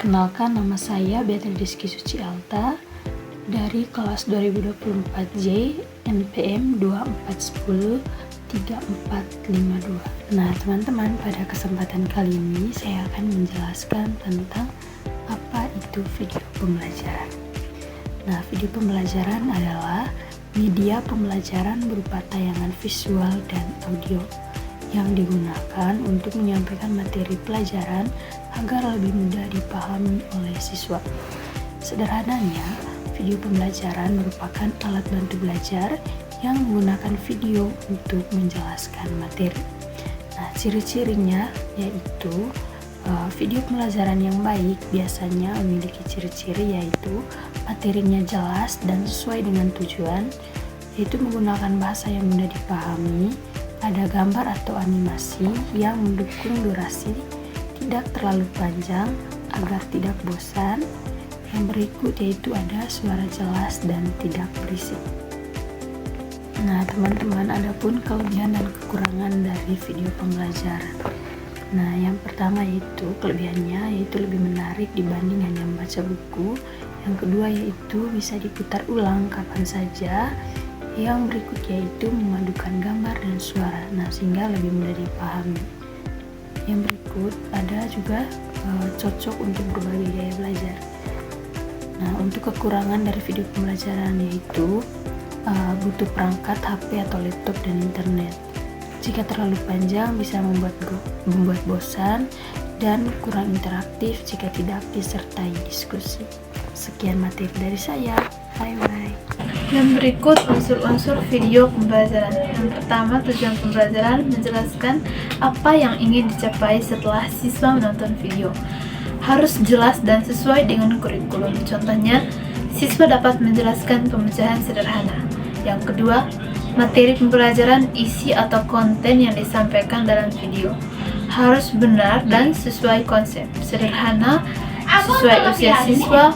Perkenalkan, nama saya Beatrice Rizky Suci Alta dari kelas 2024J NPM 2410 3452. Nah teman-teman, pada kesempatan kali ini saya akan menjelaskan tentang apa itu video pembelajaran. Nah, video pembelajaran adalah media pembelajaran berupa tayangan visual dan audio yang digunakan untuk menyampaikan materi pelajaran agar lebih mudah dipahami oleh siswa. Sederhananya, video pembelajaran merupakan alat bantu belajar yang menggunakan video untuk menjelaskan materi. Nah, ciri-cirinya yaitu video pembelajaran yang baik biasanya memiliki ciri-ciri yaitu materinya jelas dan sesuai dengan tujuan, yaitu menggunakan bahasa yang mudah dipahami, ada gambar atau animasi yang mendukung durasi tidak terlalu panjang agar tidak bosan. Yang berikut yaitu ada suara jelas dan tidak berisik. Nah teman-teman, adapun kelebihan dan kekurangan dari video pembelajaran. Nah yang pertama yaitu kelebihannya yaitu lebih menarik dibanding hanya membaca buku. Yang kedua yaitu bisa diputar ulang kapan saja. Yang berikut yaitu memadukan gambar dan suara, nah sehingga lebih mudah dipahami. Yang berikut ada juga cocok untuk berbagai gaya belajar. Nah untuk kekurangan dari video pembelajaran yaitu butuh perangkat HP atau laptop dan internet. Jika terlalu panjang bisa membuat bosan dan kurang interaktif jika tidak disertai diskusi. Sekian materi dari saya. Bye-bye. Dan berikut unsur-unsur video pembelajaran. Yang pertama, tujuan pembelajaran menjelaskan apa yang ingin dicapai setelah siswa menonton video. Harus jelas dan sesuai dengan kurikulum. Contohnya, siswa dapat menjelaskan pemecahan sederhana. Yang kedua, materi pembelajaran, isi atau konten yang disampaikan dalam video harus benar dan sesuai konsep, sederhana, sesuai usia siswa,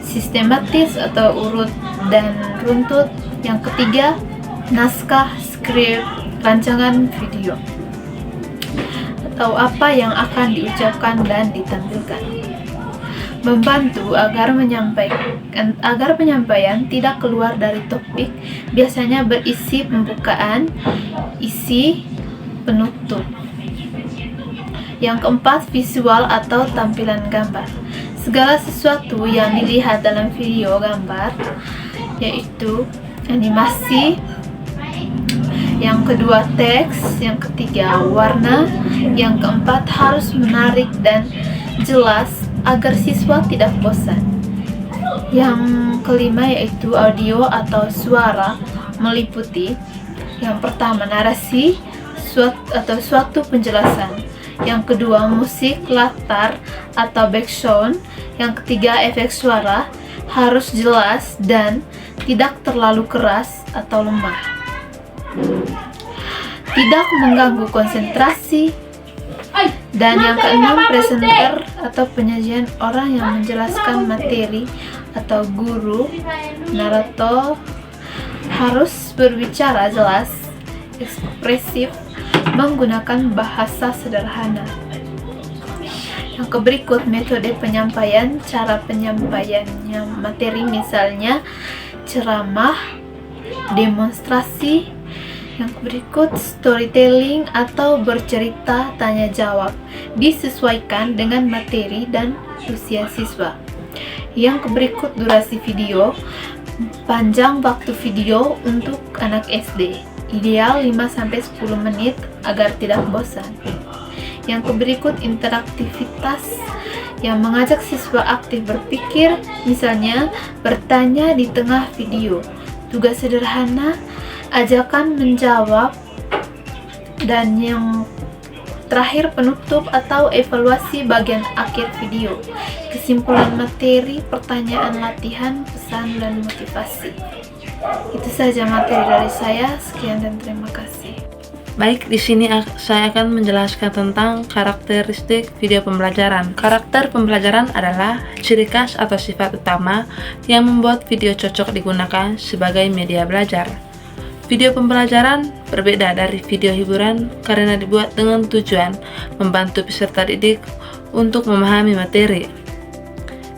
sistematis atau urut dan runtut. Yang ketiga, naskah, skrip, rancangan video atau apa yang akan diucapkan dan ditampilkan. Membantu agar penyampaian tidak keluar dari topik, biasanya berisi pembukaan, isi, penutup. Yang keempat, visual atau tampilan gambar. Segala sesuatu yang dilihat dalam video gambar, yaitu animasi. Yang kedua, teks. Yang ketiga, warna. Yang keempat, harus menarik dan jelas agar siswa tidak bosan. Yang kelima yaitu audio atau suara meliputi. Yang pertama, narasi atau suatu penjelasan. Yang kedua, musik latar atau background. Yang ketiga, efek suara harus jelas dan tidak terlalu keras atau lemah. Tidak mengganggu konsentrasi. Dan yang keenam, presenter atau penyajian, orang yang menjelaskan materi atau guru, narator, harus berbicara jelas, ekspresif, menggunakan bahasa sederhana. Yang berikut metode penyampaian, cara penyampaiannya materi, misalnya ceramah, demonstrasi. Yang berikut storytelling atau bercerita tanya jawab, disesuaikan dengan materi dan usia siswa. Yang berikut durasi video, panjang waktu video untuk anak SD, ideal 5-10 menit agar tidak bosan. Yang berikut interaktivitas yang mengajak siswa aktif berpikir, misalnya bertanya di tengah video. Tugas sederhana, ajakan menjawab. Dan yang terakhir, penutup atau evaluasi bagian akhir video. Kesimpulan materi, pertanyaan latihan, pesan dan motivasi. Itu saja materi dari saya. Sekian dan terima kasih. Baik, di sini saya akan menjelaskan tentang karakteristik video pembelajaran. Karakter pembelajaran adalah ciri khas atau sifat utama yang membuat video cocok digunakan sebagai media belajar. Video pembelajaran berbeda dari video hiburan karena dibuat dengan tujuan membantu peserta didik untuk memahami materi.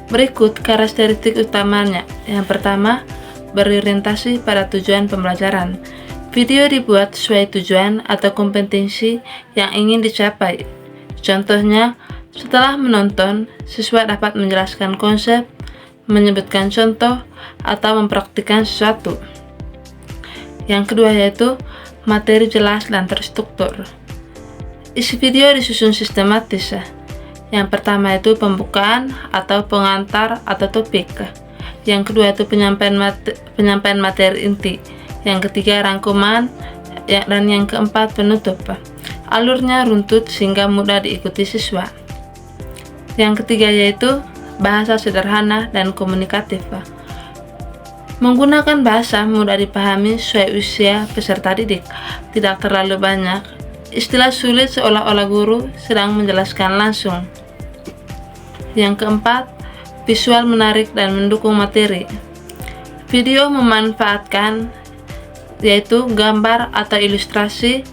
Berikut karakteristik utamanya. Yang pertama, berorientasi pada tujuan pembelajaran. Video dibuat sesuai tujuan atau kompetensi yang ingin dicapai. Contohnya, setelah menonton, siswa dapat menjelaskan konsep, menyebutkan contoh, atau mempraktikkan sesuatu. Yang kedua yaitu materi jelas dan terstruktur. Isi video disusun sistematis. Yang pertama itu pembukaan atau pengantar atau topik. Yang kedua itu penyampaian materi inti. Yang ketiga rangkuman, dan yang keempat penutup. Alurnya runtut sehingga mudah diikuti siswa. Yang ketiga yaitu bahasa sederhana dan komunikatif. Menggunakan bahasa mudah dipahami sesuai usia peserta didik, tidak terlalu banyak istilah sulit seolah-olah guru sedang menjelaskan langsung. Yang keempat, visual menarik dan mendukung materi. Video memanfaatkan yaitu gambar atau ilustrasi,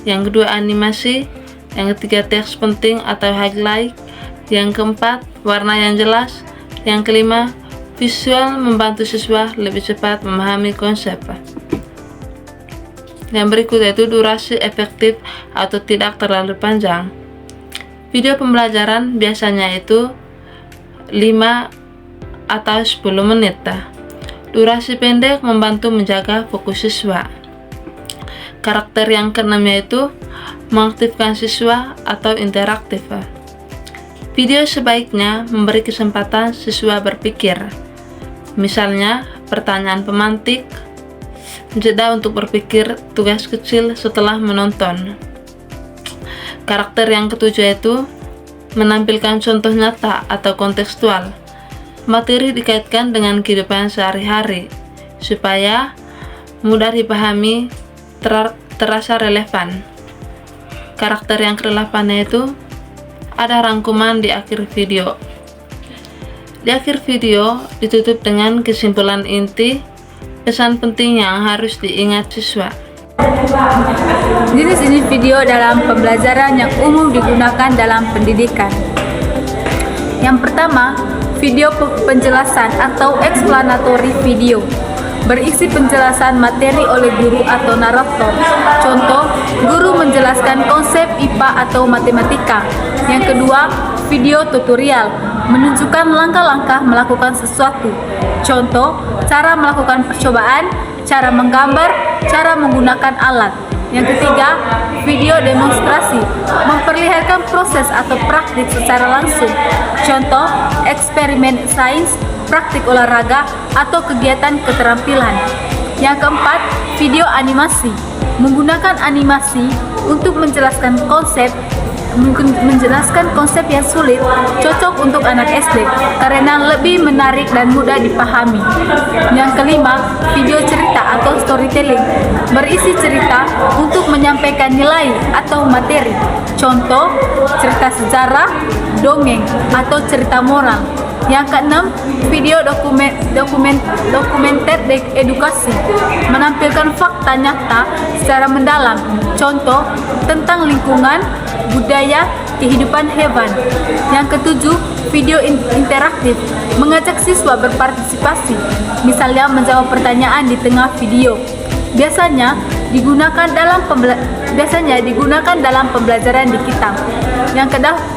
yang kedua animasi, yang ketiga teks penting atau highlight, yang keempat warna yang jelas, yang kelima visual membantu siswa lebih cepat memahami konsep. Yang berikut yaitu durasi efektif atau tidak terlalu panjang. Video pembelajaran biasanya itu 5 atau 10 menit. Durasi pendek membantu menjaga fokus siswa. Karakter yang keenam yaitu mengaktifkan siswa atau interaktif. Video sebaiknya memberi kesempatan siswa berpikir. Misalnya, pertanyaan pemantik, jeda untuk berpikir, tugas kecil setelah menonton. Karakter yang ketujuh yaitu menampilkan contoh nyata atau kontekstual. Materi dikaitkan dengan kehidupan sehari-hari supaya mudah dipahami, terasa relevan. Karakter yang ke-8 yaitu ada rangkuman di akhir video. Di akhir video ditutup dengan kesimpulan inti, pesan penting yang harus diingat siswa. Jenis video dalam pembelajaran yang umum digunakan dalam pendidikan. Yang pertama, video penjelasan atau explanatory video. Berisi penjelasan materi oleh guru atau narator. Contoh, guru menjelaskan konsep IPA atau matematika. Yang kedua, video tutorial, menunjukkan langkah-langkah melakukan sesuatu. Contoh, cara melakukan percobaan, cara menggambar, cara menggunakan alat. Yang ketiga, video demonstrasi, memperlihatkan proses atau praktik secara langsung. Contoh, eksperimen sains, praktik olahraga, atau kegiatan keterampilan. Yang keempat, video animasi, menggunakan animasi untuk menjelaskan konsep yang sulit, cocok untuk anak SD karena lebih menarik dan mudah dipahami. Yang kelima, video cerita atau storytelling, berisi cerita untuk menyampaikan nilai atau materi. Contoh, cerita sejarah, dongeng, atau cerita moral. Yang keenam, video dokumenter edukasi, menampilkan fakta nyata secara mendalam. Contoh, tentang lingkungan, budaya, kehidupan hewan. Yang ketujuh, video interaktif, mengajak siswa berpartisipasi, misalnya menjawab pertanyaan di tengah video. Biasanya digunakan dalam pembelajaran di kitab.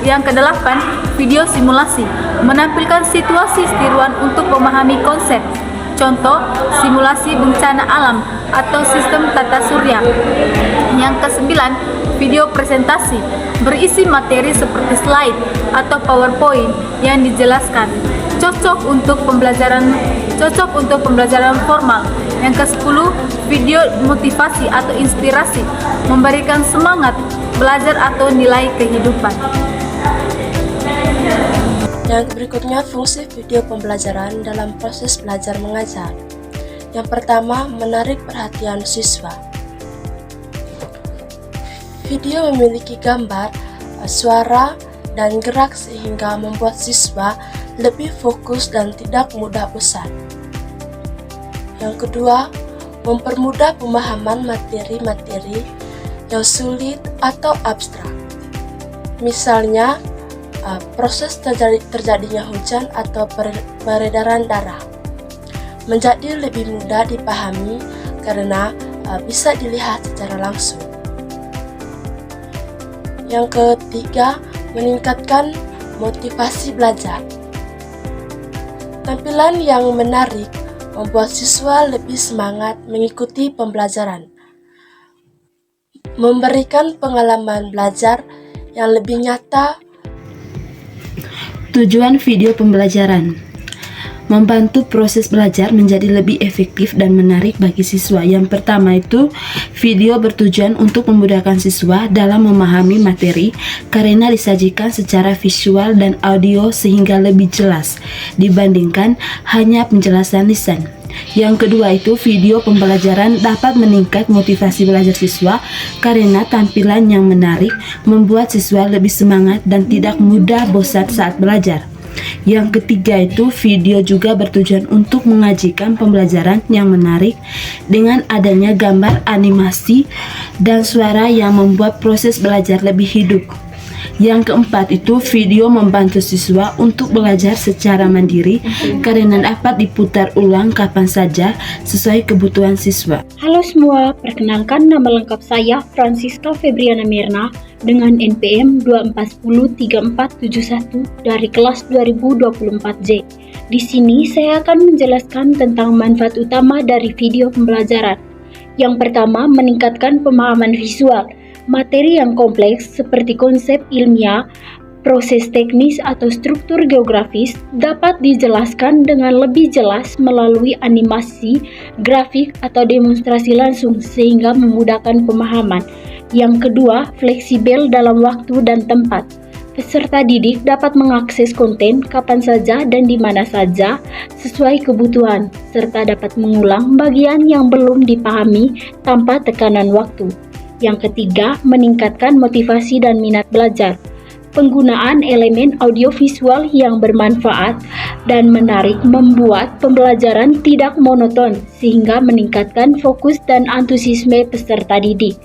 Yang kedelapan, video simulasi, menampilkan situasi tiruan untuk memahami konsep. Contoh, simulasi bencana alam atau sistem tata surya. Yang kesembilan, video presentasi, berisi materi seperti slide atau PowerPoint yang dijelaskan. Cocok untuk pembelajaran formal. Yang ke-10, video motivasi atau inspirasi, memberikan semangat belajar atau nilai kehidupan. Yang berikutnya, fungsi video pembelajaran dalam proses belajar mengajar. Yang pertama, menarik perhatian siswa. Video memiliki gambar, suara, dan gerak sehingga membuat siswa lebih fokus dan tidak mudah bosan. Yang kedua, mempermudah pemahaman materi-materi yang sulit atau abstrak. Misalnya, proses terjadinya hujan atau peredaran darah. Menjadi lebih mudah dipahami karena bisa dilihat secara langsung. Yang ketiga, meningkatkan motivasi belajar. Tampilan yang menarik membuat siswa lebih semangat mengikuti pembelajaran, memberikan pengalaman belajar yang lebih nyata. Tujuan video pembelajaran: membantu proses belajar menjadi lebih efektif dan menarik bagi siswa. Yang pertama itu, video bertujuan untuk memudahkan siswa dalam memahami materi karena disajikan secara visual dan audio sehingga lebih jelas dibandingkan hanya penjelasan lisan. Yang kedua itu, video pembelajaran dapat meningkat motivasi belajar siswa karena tampilan yang menarik membuat siswa lebih semangat dan tidak mudah bosan saat belajar. Yang ketiga itu, video juga bertujuan untuk menyajikan pembelajaran yang menarik dengan adanya gambar, animasi, dan suara yang membuat proses belajar lebih hidup. Yang keempat itu, video membantu siswa untuk belajar secara mandiri karena dapat diputar ulang kapan saja sesuai kebutuhan siswa. Halo semua, perkenalkan nama lengkap saya Francisca Febriana Mirna dengan NPM 24103471 dari kelas 2024J. Di sini saya akan menjelaskan tentang manfaat utama dari video pembelajaran. Yang pertama, meningkatkan pemahaman visual. Materi yang kompleks seperti konsep ilmiah, proses teknis atau struktur geografis dapat dijelaskan dengan lebih jelas melalui animasi, grafik atau demonstrasi langsung sehingga memudahkan pemahaman. Yang kedua, fleksibel dalam waktu dan tempat. Peserta didik dapat mengakses konten kapan saja dan di mana saja sesuai kebutuhan, serta dapat mengulang bagian yang belum dipahami tanpa tekanan waktu. Yang ketiga, meningkatkan motivasi dan minat belajar. Penggunaan elemen audiovisual yang bermanfaat dan menarik membuat pembelajaran tidak monoton sehingga meningkatkan fokus dan antusiasme peserta didik.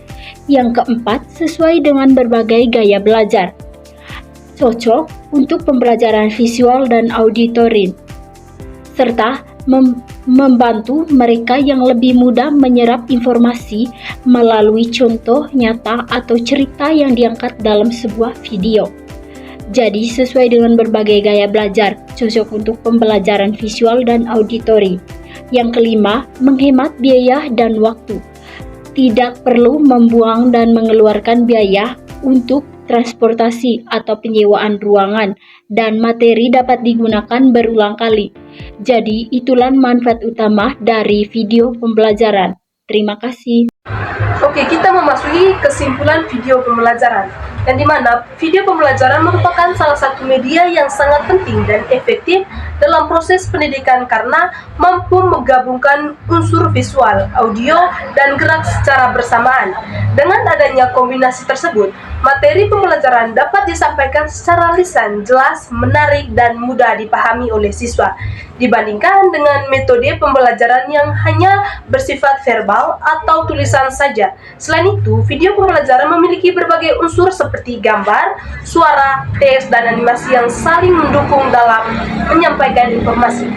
Yang keempat, sesuai dengan berbagai gaya belajar. Cocok untuk pembelajaran visual dan auditory, serta membantu mereka yang lebih mudah menyerap informasi melalui contoh nyata atau cerita yang diangkat dalam sebuah video. Jadi sesuai dengan berbagai gaya belajar, cocok untuk pembelajaran visual dan auditory. Yang kelima, menghemat biaya dan waktu. Tidak perlu membuang dan mengeluarkan biaya untuk transportasi atau penyewaan ruangan, dan materi dapat digunakan berulang kali. Jadi, itulah manfaat utama dari video pembelajaran. Terima kasih. Oke, kita memasuki kesimpulan video pembelajaran, yang dimana video pembelajaran merupakan salah satu media yang sangat penting dan efektif dalam proses pendidikan karena mampu menggabungkan unsur visual, audio, dan gerak secara bersamaan. Dengan adanya kombinasi tersebut, materi pembelajaran dapat disampaikan secara lisan, jelas, menarik, dan mudah dipahami oleh siswa, dibandingkan dengan metode pembelajaran yang hanya bersifat verbal atau tulisan saja. Selain itu, video pembelajaran memiliki berbagai unsur seperti gambar, suara, teks, dan animasi yang saling mendukung dalam menyampaikan informasi.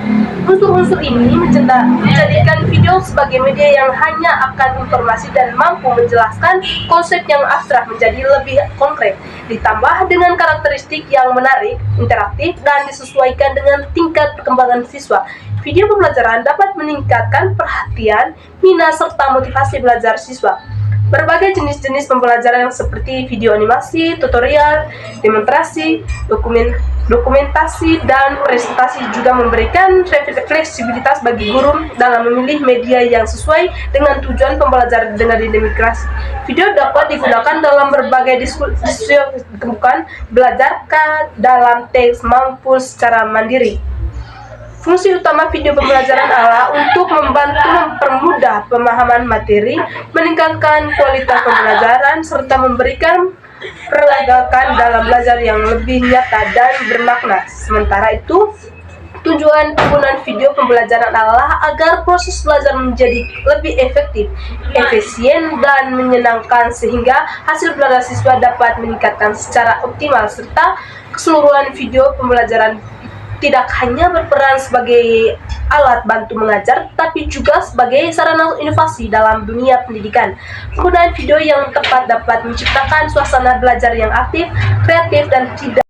Unsur-unsur ini menjadikan video sebagai media yang hanya akan informasi dan mampu menjelaskan konsep yang abstrak menjadi lebih konkret, ditambah dengan karakteristik yang menarik, interaktif, dan disesuaikan dengan tingkat perkembangan siswa. Video pembelajaran dapat meningkatkan perhatian, minat, serta motivasi belajar siswa. Berbagai jenis-jenis pembelajaran seperti video animasi, tutorial, demonstrasi, dokumentasi, dan presentasi juga memberikan fleksibilitas bagi guru dalam memilih media yang sesuai dengan tujuan pembelajaran dengan demokrasi. Video dapat digunakan dalam berbagai diskusi bukan belajar dalam teks maupun secara mandiri. Fungsi utama video pembelajaran adalah untuk membantu mempermudah pemahaman materi, meningkatkan kualitas pembelajaran, serta memberikan peragakan dalam belajar yang lebih nyata dan bermakna. Sementara itu, Tujuan penggunaan video pembelajaran adalah agar proses belajar menjadi lebih efektif, efisien, dan menyenangkan sehingga hasil belajar siswa dapat meningkatkan secara optimal serta keseluruhan video pembelajaran tidak hanya berperan sebagai alat bantu mengajar, tapi juga sebagai sarana inovasi dalam dunia pendidikan. Penggunaan video yang tepat dapat menciptakan suasana belajar yang aktif, kreatif, dan tidak